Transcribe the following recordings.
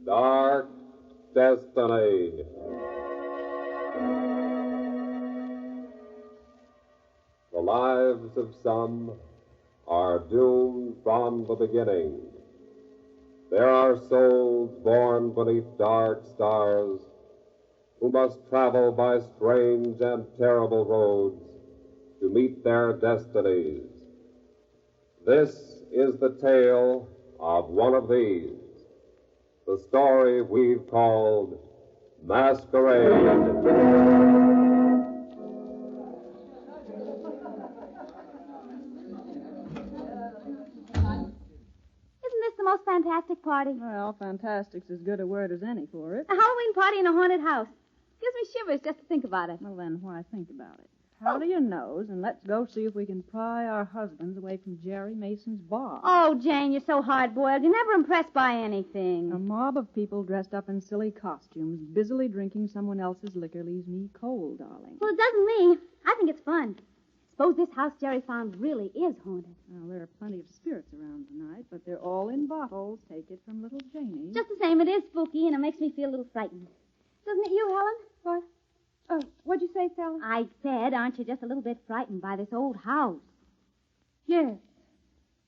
Dark Destiny. The lives of some are doomed from the beginning. There are souls born beneath dark stars who must travel by strange and terrible roads to meet their destinies. This is the tale of one of these. The story we've called Masquerade. The most fantastic party. Well, fantastic's as good a word as any for it. A Halloween party in a haunted house. Gives me shivers just to think about it. Well, then, why think about it? Powder your nose and let's go see if we can pry our husbands away from Jerry Mason's bar. Oh, Jane, you're so hard-boiled. You're never impressed by anything. A mob of people dressed up in silly costumes, busily drinking someone else's liquor leaves me cold, darling. Well, it doesn't me. I think it's fun. Suppose this house Jerry found really is haunted. Well, there are plenty of spirits around tonight, but they're all in bottles. Take it from little Janie. Just the same, it is spooky, and it makes me feel a little frightened. Doesn't it you, Helen? What? What'd you say, Sally? I said, aren't you just a little bit frightened by this old house? Yes.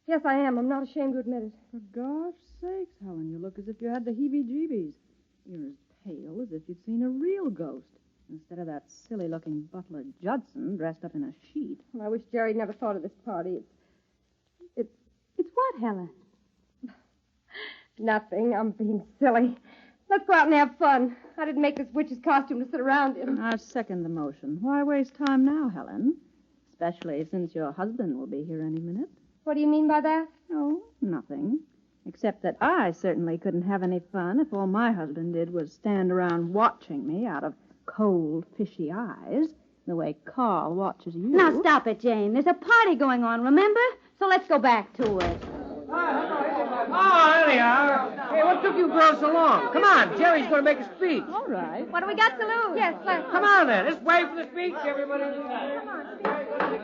Yes, I am. I'm not ashamed to admit it. For gosh sakes, Helen, you look as if you had the heebie-jeebies. You're as pale as if you'd seen a real ghost, instead of that silly-looking butler Judson dressed up in a sheet. Well, I wish Jerry never thought of this party. It's what, Helen? Nothing. I'm being silly. Let's go out and have fun. I didn't make this witch's costume to sit around in. I second the motion. Why waste time now, Helen? Especially since your husband will be here any minute. What do you mean by that? Oh, nothing. Except that I certainly couldn't have any fun if all my husband did was stand around watching me out of cold, fishy eyes, the way Carl watches you. Now, stop it, Jane. There's a party going on, remember? So let's go back to it. Oh, there they are. Hey, what took you girls so long? Come on, Jerry's going to make a speech. All right. What do we got to lose? Yes, let's. Come on, then. Let's wait for the speech, everybody.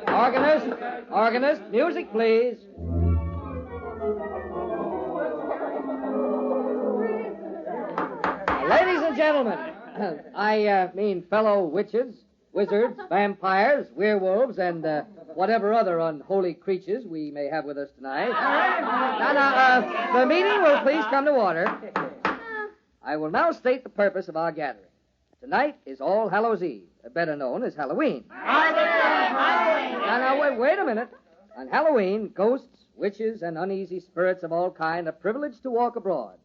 Organist, music, please. Ladies and gentlemen, I mean fellow witches, wizards, vampires, werewolves, and whatever other unholy creatures we may have with us tonight. Now, the meeting will please come to order. I will now state the purpose of our gathering. Tonight is All Hallows Eve, better known as Halloween. Now, wait a minute. On Halloween, ghosts, witches, and uneasy spirits of all kind are privileged to walk abroad.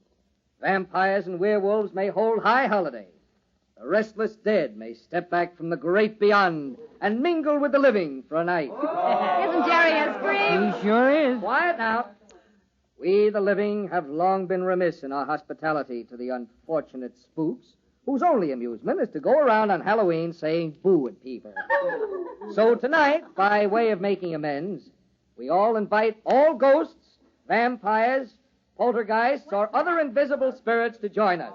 Vampires and werewolves may hold high holiday. The restless dead may step back from the great beyond and mingle with the living for a night. Isn't Jerry a scream? He sure is. Quiet now. We, the living, have long been remiss in our hospitality to the unfortunate spooks, whose only amusement is to go around on Halloween saying boo at people. So tonight, by way of making amends, we all invite all ghosts, vampires, poltergeists, or other invisible spirits to join us.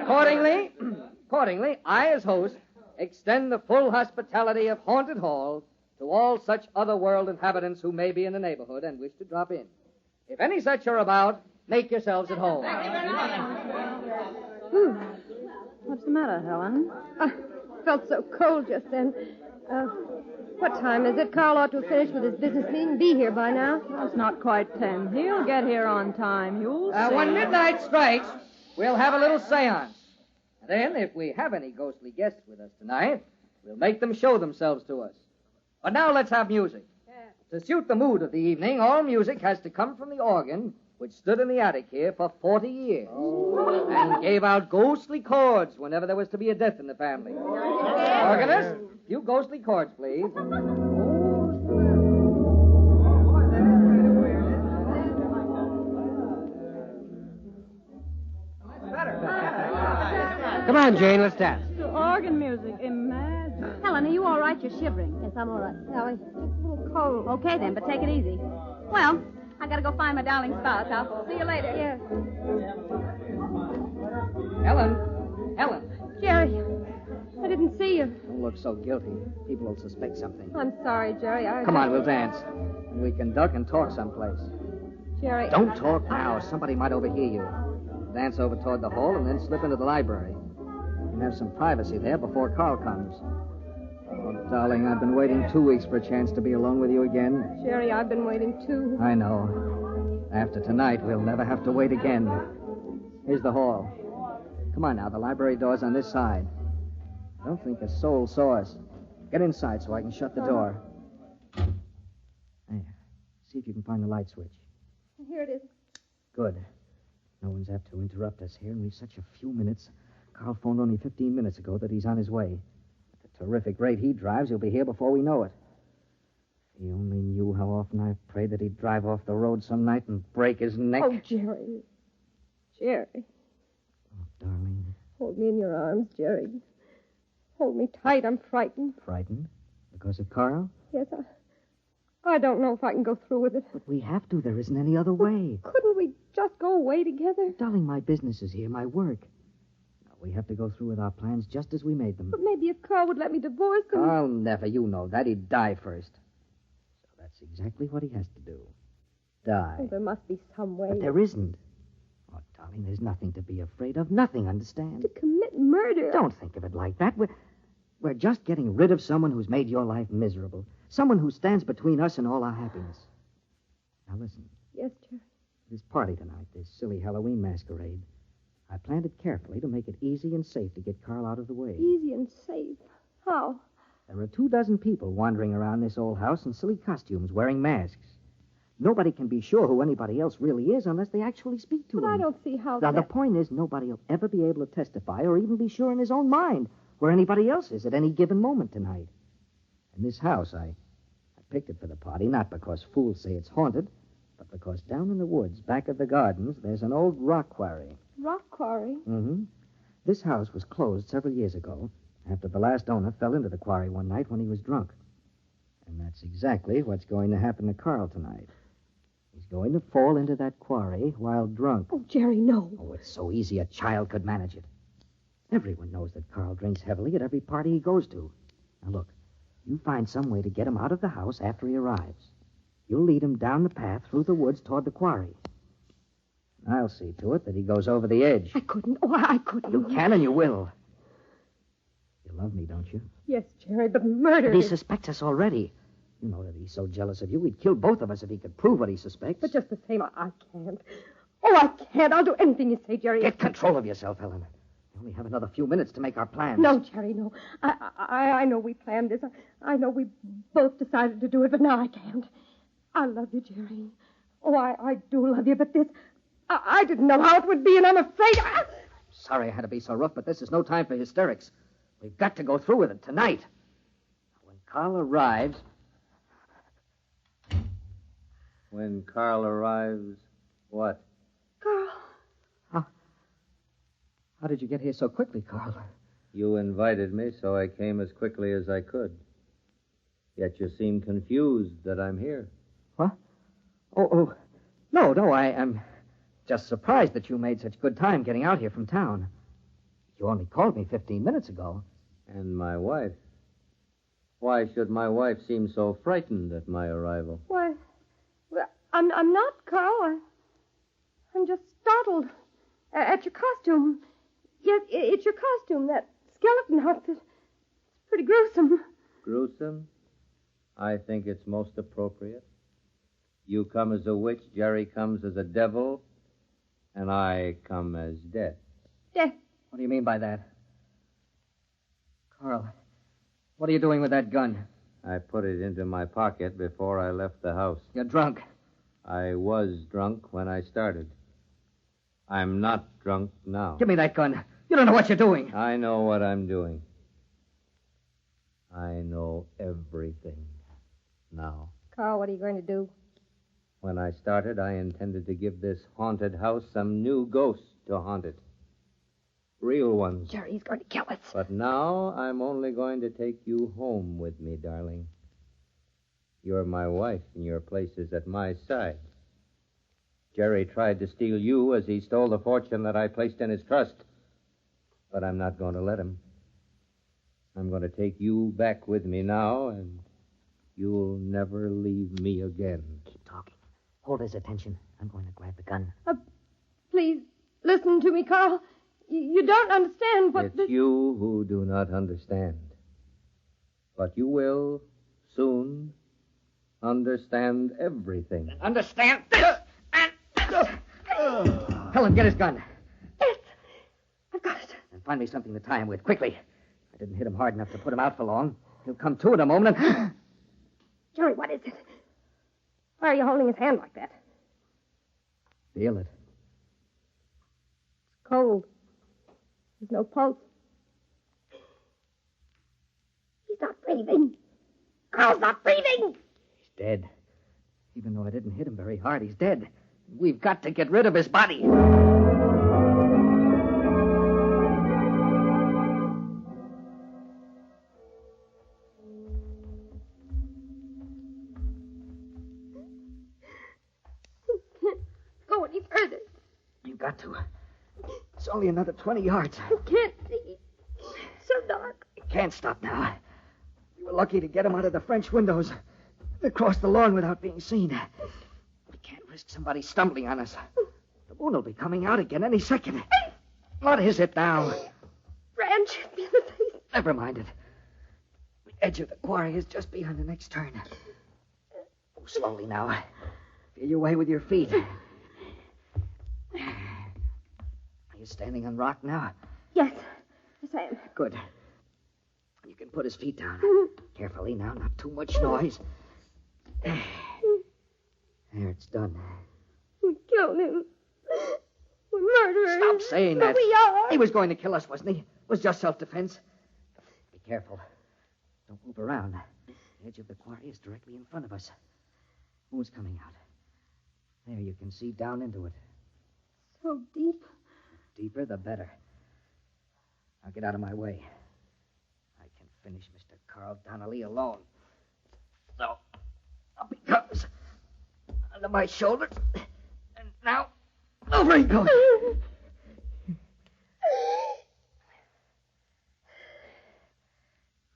Accordingly, I, as host, extend the full hospitality of Haunted Hall to all such otherworld inhabitants who may be in the neighborhood and wish to drop in. If any such are about, make yourselves at home. What's the matter, Helen? I felt so cold just then. What time is it? Carl ought to have finished with his business meeting and be here by now. Well, it's not quite 10. He'll get here on time. You'll see. When midnight strikes, we'll have a little seance. Then, if we have any ghostly guests with us tonight, we'll make them show themselves to us. But now let's have music. To suit the mood of the evening, all music has to come from the organ, which stood in the attic here for 40 years. And gave out ghostly chords whenever there was to be a death in the family. Organist, a few ghostly chords, please. Come on, Jane, let's dance. To organ music. Imagine. Helen, are you all right? You're shivering. Yes, I'm all right, Sally. Just a little cold. Okay, then, but take it easy. Well, I gotta go find my darling spouse. I'll see you later. Yes. Helen. Jerry, I didn't see you. Don't look so guilty. People will suspect something. I'm sorry, Jerry. Come on, we'll dance. And we can duck and talk someplace. Jerry. Don't talk now. Somebody might overhear you. Dance over toward the hall and then slip into the library. You can have some privacy there before Carl comes. Oh, darling, I've been waiting 2 weeks for a chance to be alone with you again. Jerry, I've been waiting, too. I know. After tonight, we'll never have to wait again. Here's the hall. Come on now, the library door's on this side. Don't think a soul saw us. Get inside so I can shut the door. There. See if you can find the light switch. Here it is. Good. No one's apt to interrupt us here, and we've such a few minutes. Carl phoned only 15 minutes ago that he's on his way. At the terrific rate he drives, he'll be here before we know it. If he only knew how often I've prayed that he'd drive off the road some night and break his neck. Oh, Jerry. Jerry. Oh, darling. Hold me in your arms, Jerry. Hold me tight. I'm frightened. Frightened? Because of Carl? Yes, I don't know if I can go through with it. But we have to. There isn't any other way. Couldn't we just go away together? Darling, my business is here, my work. Now, we have to go through with our plans just as we made them. But maybe if Carl would let me divorce him. Carl never. You know that. He'd die first. So that's exactly what he has to do. Die. Oh, there must be some way. But there isn't. Oh, darling, there's nothing to be afraid of. Nothing, understand? To commit murder. Don't think of it like that. We're just getting rid of someone who's made your life miserable. Someone who stands between us and all our happiness. Now listen. Yes, Jerry. This party tonight, this silly Halloween masquerade, I planned it carefully to make it easy and safe to get Carl out of the way. Easy and safe. How? There are 24 people wandering around this old house in silly costumes, wearing masks. Nobody can be sure who anybody else really is unless they actually speak to But him. I don't see how Now, the that... point is, nobody will ever be able to testify or even be sure in his own mind where anybody else is at any given moment tonight. And this house, I picked it for the party, not because fools say it's haunted, but because down in the woods, back of the gardens, there's an old rock quarry. Rock quarry? Mm-hmm. This house was closed several years ago after the last owner fell into the quarry one night when he was drunk. And that's exactly what's going to happen to Carl tonight. He's going to fall into that quarry while drunk. Oh, Jerry, no. Oh, it's so easy a child could manage it. Everyone knows that Carl drinks heavily at every party he goes to. Now, look, you find some way to get him out of the house after he arrives. You'll lead him down the path through the woods toward the quarry. I'll see to it that he goes over the edge. I couldn't. Oh, I couldn't. You can and you will. You love me, don't you? Yes, Jerry, but murder But he is... suspects us already. You know that he's so jealous of you, he'd kill both of us if he could prove what he suspects. But just the same, I can't. Oh, I can't. I'll do anything you say, Jerry. Get control of yourself, Helen. We only have another few minutes to make our plans. No, Jerry, no. I know we planned this. I know we both decided to do it, but now I can't. I love you, Jerry. Oh, I do love you, but this... I didn't know how it would be, and I'm afraid... Sorry I had to be so rough, but this is no time for hysterics. We've got to go through with it tonight. When Carl arrives... When Carl arrives, what? Carl. How did you get here so quickly, Carl? You invited me, so I came as quickly as I could. Yet you seem confused that I'm here. What? Oh, no, I am just surprised that you made such good time getting out here from town. You only called me 15 minutes ago. And my wife. Why should my wife seem so frightened at my arrival? Why, well, I'm not, Carl. I'm just startled at your costume. Yes, it's your costume, that skeleton outfit. It's pretty gruesome. Gruesome? I think it's most appropriate. You come as a witch, Jerry comes as a devil, and I come as death. Death. What do you mean by that? Carl, what are you doing with that gun? I put it into my pocket before I left the house. You're drunk. I was drunk when I started. I'm not drunk now. Give me that gun. You don't know what you're doing. I know what I'm doing. I know everything now. Carl, what are you going to do? When I started, I intended to give this haunted house some new ghost to haunt it. Real ones. Jerry, he's going to kill us. But now I'm only going to take you home with me, darling. You're my wife, and your place is at my side. Jerry tried to steal you as he stole the fortune that I placed in his trust. But I'm not going to let him. I'm going to take you back with me now, and you'll never leave me again. Keep talking. Hold his attention. I'm going to grab the gun. Please, listen to me, Carl. You don't understand what... It's you who do not understand. But you will soon understand everything. Understand this? Helen, get his gun. Yes, I've got it. And find me something to tie him with, quickly. I didn't hit him hard enough to put him out for long. He'll come to in a moment and... Jerry, what is it? Why are you holding his hand like that? Feel it. It's cold. There's no pulse. He's not breathing. Carl's not breathing. He's dead. Even though I didn't hit him very hard, he's dead. We've got to get rid of his body. Go any further. You've got to. It's only another 20 yards. I can't see. So dark. You can't stop now. We were lucky to get him out of the French windows. Across the lawn without being seen. We can't risk somebody stumbling on us. The moon will be coming out again any second. What is it now? Branch hit me in the face. Never mind it. The edge of the quarry is just beyond the next turn. Move slowly now. Feel your way with your feet. Are you standing on rock now? Yes. Yes, I am. Good. You can put his feet down. Carefully now, not too much noise. There, it's done. We killed him. We're murderers. Stop saying that. But we are. He was going to kill us, wasn't he? It was just self-defense. Be careful. Don't move around. The edge of the quarry is directly in front of us. Moon's coming out. There, you can see down into it. So deep. Deeper, the better. Now get out of my way. I can finish Mr. Carl Donnelly alone. So, up he comes. Under my shoulder. And now, over he goes.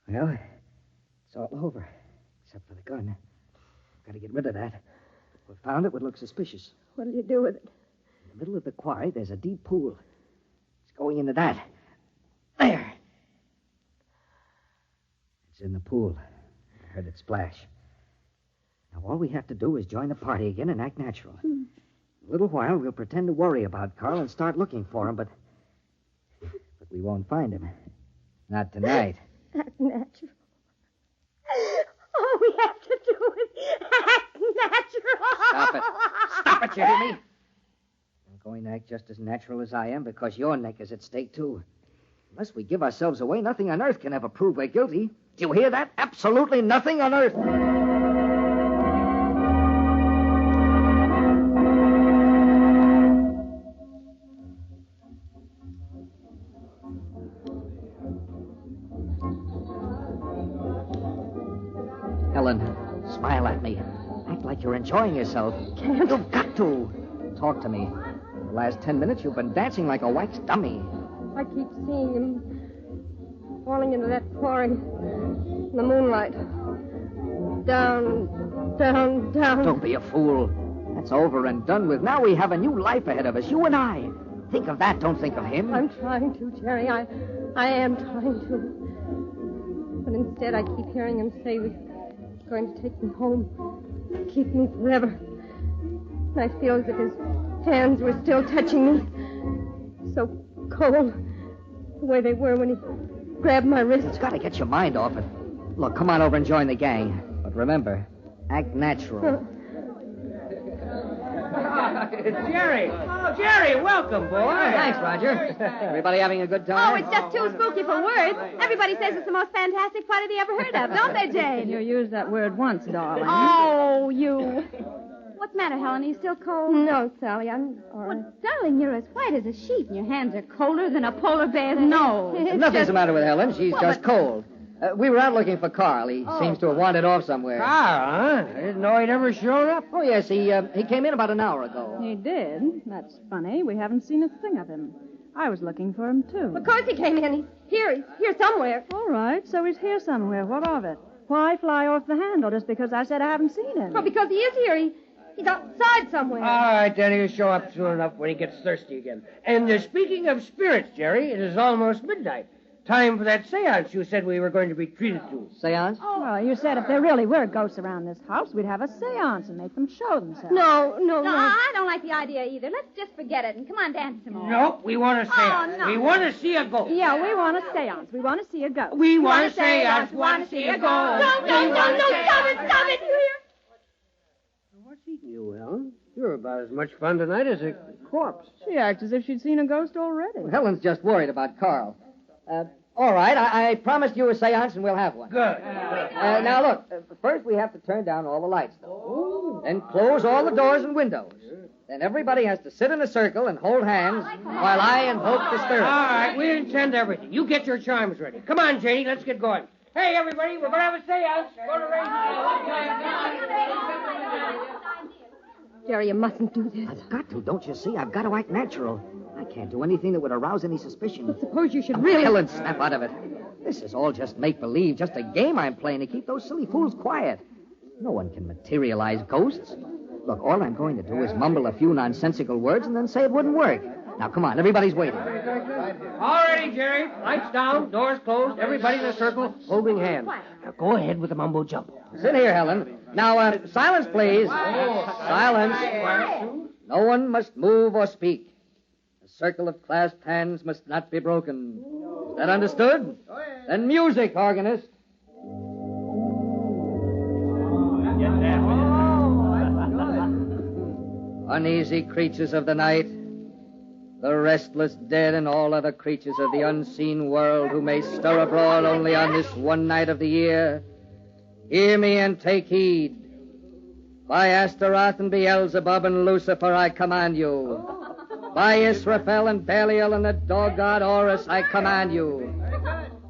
Well, it's all over. Except for the gun. Got to get rid of that. If we found it, would look suspicious. What'll you do with it? In the middle of the quarry, there's a deep pool. It's going into that. There. It's in the pool. I heard it splash. Now, all we have to do is join the party again and act natural. In a little while, we'll pretend to worry about Carl and start looking for him, but we won't find him. Not tonight. Act natural. All we have to do is act natural. Stop it. Stop it, you hear me? I'm going to act just as natural as I am because your neck is at stake, too. Unless we give ourselves away, nothing on earth can ever prove we're guilty. Do you hear that? Absolutely nothing on earth. Helen, smile at me. Act like you're enjoying yourself. Can't. You've got to. Talk to me. The last 10 minutes, you've been dancing like a wax dummy. I keep seeing him falling into that quarry in the moonlight. Down, down, down. Don't be a fool. That's over and done with. Now we have a new life ahead of us, you and I. Think of that, don't think of him. I'm trying to, Jerry. I am trying to. But instead, I keep hearing him say he's going to take me home, keep me forever. And I feel as if his hands were still touching me. So cold, the way they were when he grabbed my wrist. You've got to get your mind off it. Look, come on over and join the gang. But remember, act natural. Jerry! Oh, Jerry, welcome, boy. Thanks, Roger. Everybody having a good time? Oh, it's just too spooky for words. Everybody says it's the most fantastic party they ever heard of, don't they, Jane? You used that word once, darling. Oh, you. What's the matter, Helen? Are you still cold? No, Sally, I'm all right. Well, darling, you're as white as a sheet, and your hands are colder than a polar bear's nose. Nothing's the matter with Helen. She's just cold. We were out looking for Carl. He seems to have wandered off somewhere. Carl, huh? I didn't know he'd ever showed up. Oh, yes, he came in about an hour ago. He did? That's funny. We haven't seen a thing of him. I was looking for him, too. Of course he came in. He's here somewhere. All right, so he's here somewhere. What of it? Why fly off the handle just because I said I haven't seen him? Well, because he is here. He's outside somewhere. All right, then he'll show up soon enough when he gets thirsty again. And speaking of spirits, Jerry, it is almost midnight. Time for that seance you said we were going to be treated to. Seance? Oh, well, you said if there really were ghosts around this house, we'd have a seance and make them show themselves. No. No, I don't like the idea either. Let's just forget it and come on, dance some more. Nope, we want a seance. no. We want to see a ghost. Yeah, we want a seance. We want to see a ghost. We want a seance. We want to see a ghost. No, stop it, you hear? What's eating you, Helen? You're about as much fun tonight as a corpse. She acts as if she'd seen a ghost already. Well, Helen's just worried about Carl. All right, I promised you a seance, and we'll have one. Good. Now, look, first we have to turn down all the lights, though. Then close all the doors and windows. Then everybody has to sit in a circle and hold hands while I invoke the All spirit. right, we intend everything. You get your charms ready. Come on, Janie, let's get going. Hey, everybody, we're going to have a seance. Go to Jerry, you mustn't do this. I've got to, don't you see? I've got to act natural. I can't do anything that would arouse any suspicion. Suppose you should really... Helen, snap out of it. This is all just make-believe, just a game I'm playing to keep those silly fools quiet. No one can materialize ghosts. Look, all I'm going to do is mumble a few nonsensical words and then say it wouldn't work. Now, come on, everybody's waiting. All ready, Jerry. Lights down, doors closed, everybody in a circle, holding hands. Now, go ahead with the mumbo jumbo. Sit here, Helen. Now, silence, please. Silence. No one must move or speak. The circle of clasped hands must not be broken. Is that understood? Then music, organist. Uneasy creatures of the night, the restless dead and all other creatures of the unseen world who may stir abroad only on this one night of the year, hear me and take heed. By Astaroth and Beelzebub and Lucifer I command you. By Israfel and Belial and the dog god Horus I command you.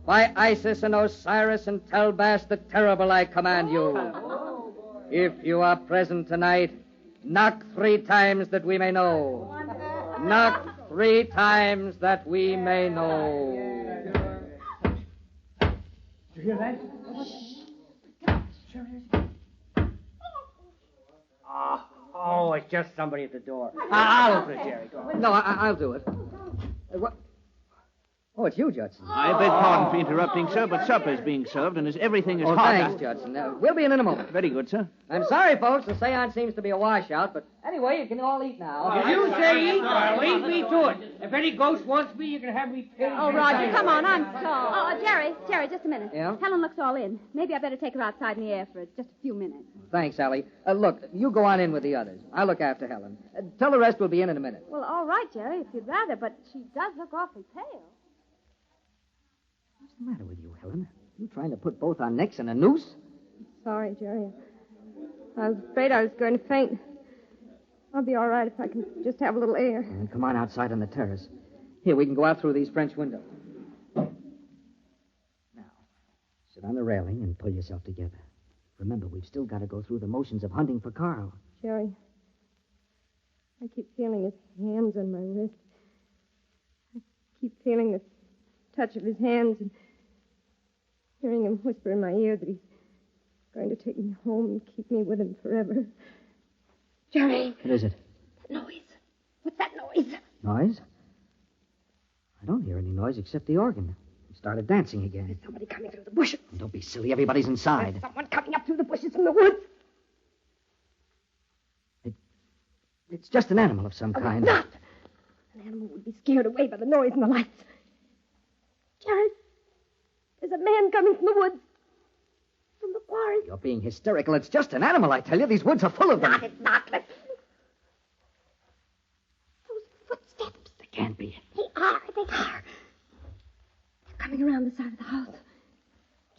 By Isis and Osiris and Telbas the Terrible I command you. If you are present tonight, knock 3 times that we may know. Knock 3 times that we may know. Did you hear that? Oh, it's just somebody at the door. I'll open it, Jerry. Go on. No, I'll do it. What? Oh, it's you, Judson. I beg pardon for interrupting, sir, but supper's being served, and as everything is Oh, hot... thanks, Judson. We'll be in a moment. Very good, sir. I'm sorry, folks. The seance seems to be a washout, but anyway, you can all eat now. If you say eat, lead me to it. If any ghost wants me, you can have me paid. Oh, Roger, come on, I'm sorry. Oh, Jerry, just a minute. Yeah? Helen looks all in. Maybe I better take her outside in the air for just a few minutes. Thanks, Sally. Look, you go on in with the others. I'll look after Helen. Tell the rest we'll be in a minute. Well, all right, Jerry, if you'd rather, but she does look awfully pale. What's the matter with you, Helen? You trying to put both our necks in a noose? Sorry, Jerry. I was afraid I was going to faint. I'll be all right if I can just have a little air. Come on outside on the terrace. Here, we can go out through these French windows. Now, sit on the railing and pull yourself together. Remember, we've still got to go through the motions of hunting for Carl. Jerry, I keep feeling his hands on my wrist. I keep feeling the touch of his hands and hearing him whisper in my ear that he's going to take me home and keep me with him forever. Jerry! What is it? That noise. What's that noise? Noise? I don't hear any noise except the organ. It started dancing again. There's somebody coming through the bushes. Don't be silly. Everybody's inside. There's someone coming up through the bushes from the woods. It's just an animal of some kind. It's not. An animal would be scared away by the noise and the lights. Jerry, there's a man coming from the woods. From the quarry. You're being hysterical. It's just an animal, I tell you. These woods are full of them. It's not. Listen. Those footsteps. They can't be. They are. They're coming around the side of the house.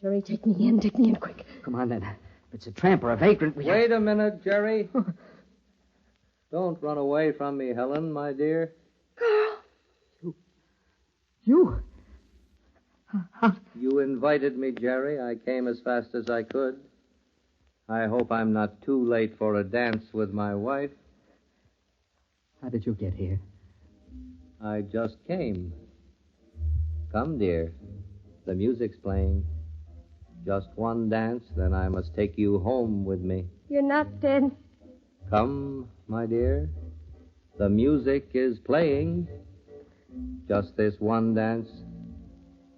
Jerry, take me in. Take me in quick. Come on, then. If it's a tramp or a vagrant, we... Wait a minute, Jerry. Don't run away from me, Helen, my dear. Carl. You? You invited me, Jerry. I came as fast as I could. I hope I'm not too late for a dance with my wife. How did you get here? I just came. Come, dear. The music's playing. Just one dance, then I must take you home with me. You're not dead. Come, my dear. The music is playing. Just this one dance.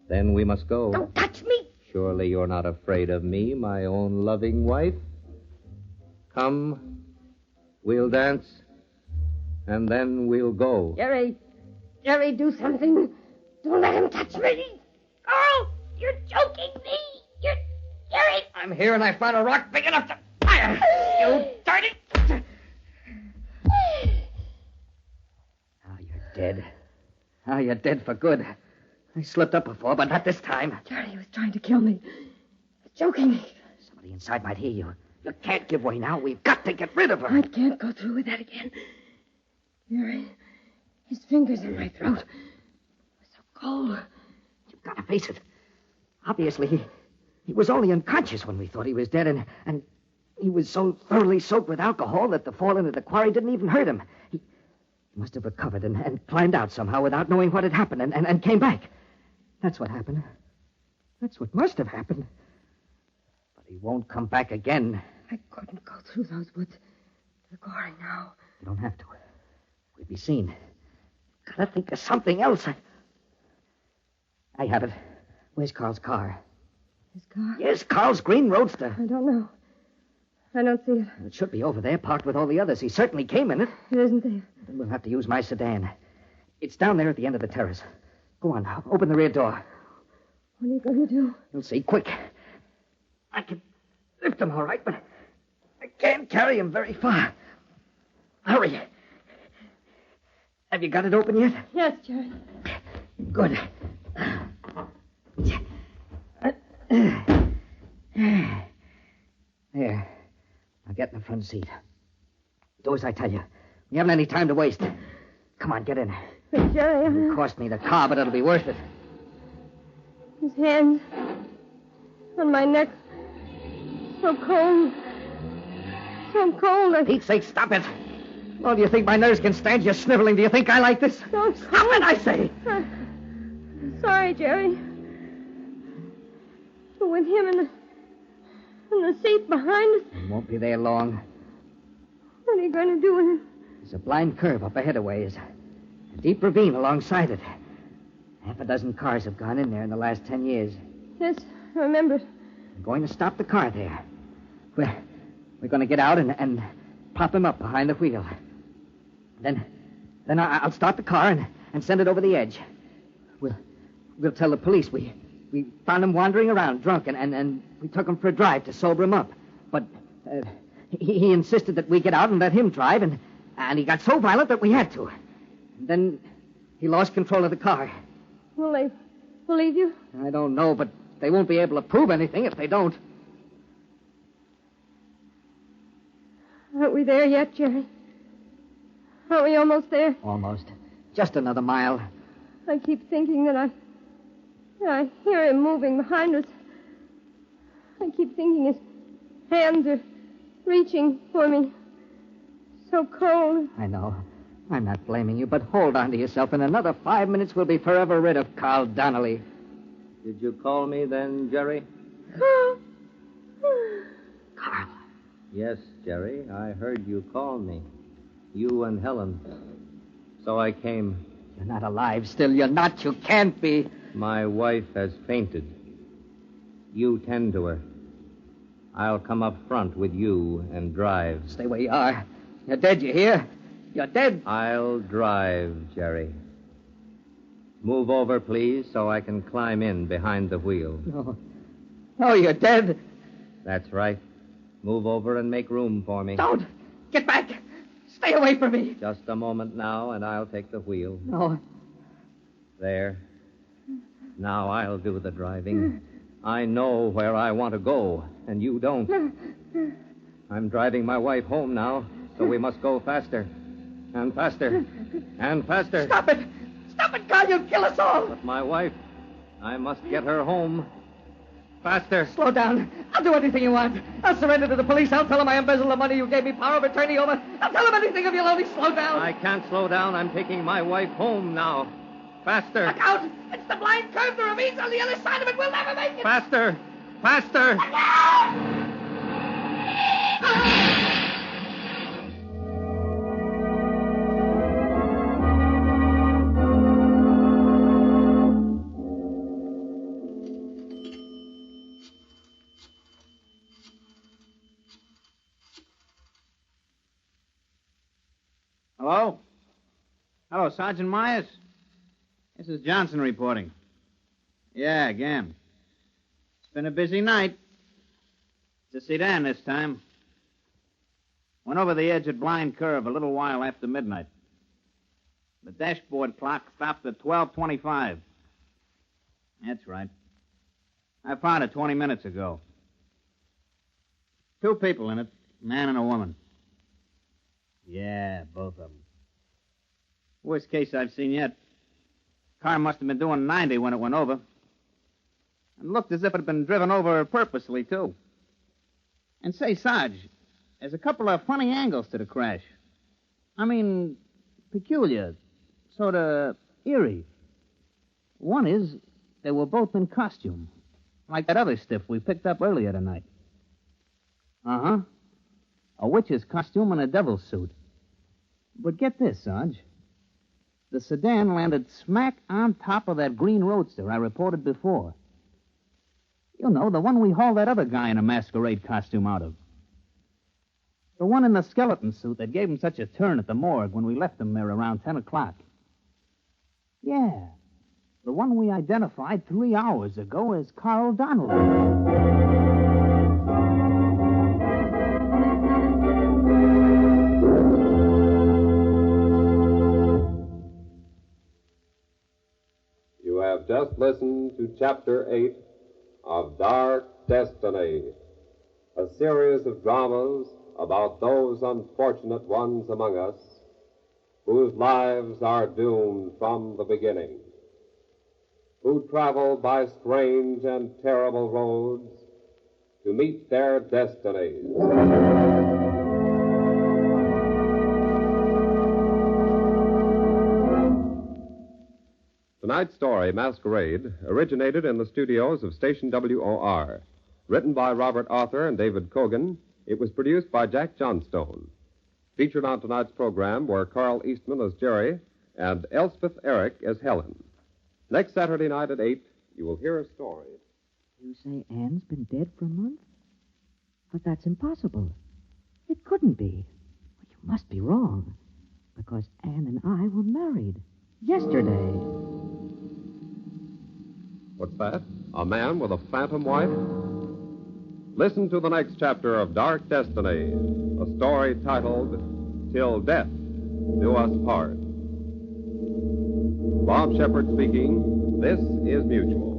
Then we must go. Don't touch me. Surely you're not afraid of me, my own loving wife. Come, we'll dance, and then we'll go. Jerry, do something. Don't let him touch me. Carl, you're choking me. Jerry. I'm here and I found a rock big enough to fire. You dirty... Now you're dead. Now you're dead for good. I slipped up before, but not this time. Jerry was trying to kill me. He's choking me. Somebody inside might hear you. You can't give way now. We've got to get rid of her. I can't go through with that again. Jerry, his fingers in my throat. So cold. You've got to face it. Obviously, he was only unconscious when we thought he was dead, and he was so thoroughly soaked with alcohol that the fall into the quarry didn't even hurt him. He must have recovered and climbed out somehow without knowing what had happened and came back. That's what happened. That's what must have happened. But he won't come back again. I couldn't go through those woods to the quarry now. You don't have to. We'd be seen. Gotta think of something else. I have it. Where's Carl's car? His car? Yes, Carl's green roadster. I don't know. I don't see it. It should be over there, parked with all the others. He certainly came in it. It isn't there. Then we'll have to use my sedan. It's down there at the end of the terrace. Go on, open the rear door. What are you going to do? You'll see, quick. I can lift him all right, but I can't carry him very far. Hurry. Have you got it open yet? Yes, Jerry. Good. There. Now get in the front seat. Do as I tell you. We haven't any time to waste. Come on, get in. But, Jerry, It'll cost me the car, but it'll be worth it. His hands on my neck. So cold. So cold. For Pete's sake, stop it. Oh, do you think my nerves can stand you sniveling? Do you think I like this? Don't Stop it, I say. Sorry, Jerry. But with him in the seat behind us, He won't be there long. what are you going to do with him? There's a blind curve up ahead a ways. A deep ravine alongside it. Half a dozen cars have gone in there in the last 10 years. Yes, I remember. I'm going to stop the car there. We're going to get out and prop him up behind the wheel. Then I'll start the car and send it over the edge. We'll tell the police we found him wandering around drunk and we took him for a drive to sober him up. But he insisted that we get out and let him drive, and he got so violent that we had to. And then he lost control of the car. Will they believe you? I don't know, but they won't be able to prove anything if they don't. Aren't we there yet, Jerry? Aren't we almost there? Almost. Just another mile. I keep thinking that I hear him moving behind us. I keep thinking his hands are reaching for me. So cold. I know. I'm not blaming you, but hold on to yourself. In another 5 minutes, we'll be forever rid of Carl Donnelly. Did you call me then, Jerry? Carl. Carl. Yes, Jerry. I heard you call me. You and Helen. So I came. You're not alive still. You're not. You can't be. My wife has fainted. You tend to her. I'll come up front with you and drive. Stay where you are. You're dead, you hear? You're dead. I'll drive, Jerry. Move over, please, so I can climb in behind the wheel. No. No, you're dead. That's right. Move over and make room for me. Don't. Get back. Stay away from me. Just a moment now, and I'll take the wheel. No. There. Now I'll do the driving. I know where I want to go, and you don't. I'm driving my wife home now. So we must go faster. And faster. And faster. Stop it! Stop it, Carl! You'll kill us all! But my wife, I must get her home. Faster. Slow down. I'll do anything you want. I'll surrender to the police. I'll tell them I embezzled the money you gave me power of attorney over. I'll tell them anything if you'll only slow down. I can't slow down. I'm taking my wife home now. Faster. Look out! It's the blind curve. The remains on the other side of it. We'll never make it. Faster. Faster. Look out! Hello? Hello, Sergeant Myers? This is Johnson reporting. Yeah, again. It's been a busy night. It's a sedan this time. Went over the edge at Blind Curve a little while after midnight. The dashboard clock stopped at 12:25. That's right. I found it 20 minutes ago. 2 people in it, a man and a woman. Yeah, both of them. Worst case I've seen yet. Car must have been doing 90 when it went over. And looked as if it had been driven over purposely, too. And say, Sarge, there's a couple of funny angles to the crash. I mean, peculiar, sort of eerie. One is they were both in costume, like that other stiff we picked up earlier tonight. Uh-huh. A witch's costume and a devil's suit. But get this, Sarge. The sedan landed smack on top of that green roadster I reported before. You know, the one we hauled that other guy in a masquerade costume out of. The one in the skeleton suit that gave him such a turn at the morgue when we left him there around 10 o'clock. Yeah, the one we identified 3 hours ago as Carl Donnelly. You have just listened to Chapter 8 of Dark Destiny, a series of dramas about those unfortunate ones among us whose lives are doomed from the beginning, who travel by strange and terrible roads to meet their destinies. Tonight's story, Masquerade, originated in the studios of Station WOR. Written by Robert Arthur and David Cogan, it was produced by Jack Johnstone. Featured on tonight's program were Carl Eastman as Jerry and Elspeth Eric as Helen. Next Saturday night at 8, you will hear a story. You say Anne's been dead for a month? But that's impossible. It couldn't be. Well, you must be wrong. Because Anne and I were married yesterday. What's that? A man with a phantom wife? Listen to the next chapter of Dark Destiny, a story titled Till Death Do Us Part. Bob Shepard speaking. This is Mutual.